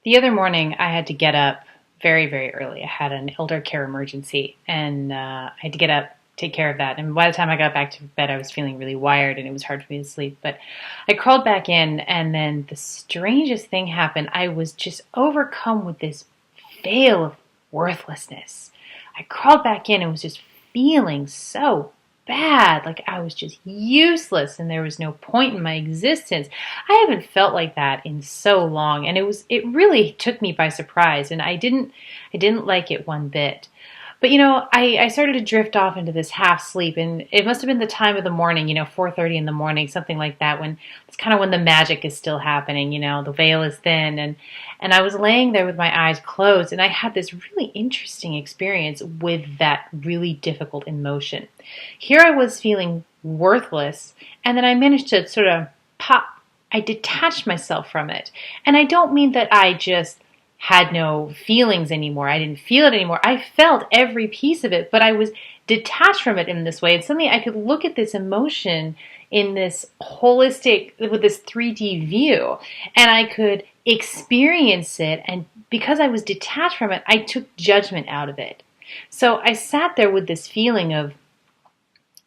The other morning, I had to get up very, very early. I had an elder care emergency, and I had to get up, take care of that. And by the time I got back to bed, I was feeling really wired, and it was hard for me to sleep. But I crawled back in, and then the strangest thing happened. I was just overcome with this veil of worthlessness. I crawled back in and was just feeling so bad, like I was just useless and there was no point in my existence. I haven't felt like that in so long, and it really took me by surprise, and I didn't like it one bit. But I started to drift off into this half sleep, and it must have been the time of the morning, 4:30 in the morning, something like that, when it's kind of when the magic is still happening, the veil is thin, and I was laying there with my eyes closed, and I had this really interesting experience with that really difficult emotion. Here I was feeling worthless, and then I managed to sort of I detached myself from it. And I don't mean that I just had no feelings anymore. I didn't feel it anymore. I felt every piece of it, but I was detached from it in this way. And suddenly I could look at this emotion in this holistic, with this 3D view, and I could experience it. And because I was detached from it, I took judgment out of it. So I sat there with this feeling of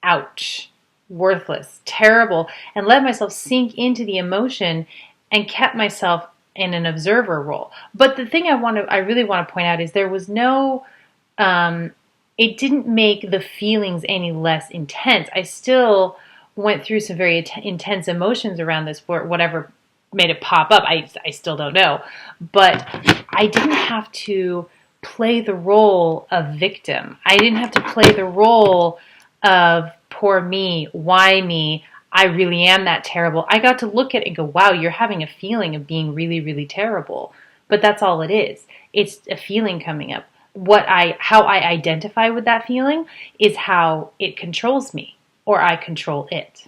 ouch, worthless, terrible, and let myself sink into the emotion and kept myself in an observer role. But the thing I really want to point out is there was no, it didn't make the feelings any less intense. I still went through some very intense emotions around this, whatever made it pop up. I still don't know. But I didn't have to play the role of victim. I didn't have to play the role of poor me, why me, I really am that terrible. I got to look at it and go, wow, you're having a feeling of being really, really terrible. But that's all it is. It's a feeling coming up. How I identify with that feeling is how it controls me, or I control it.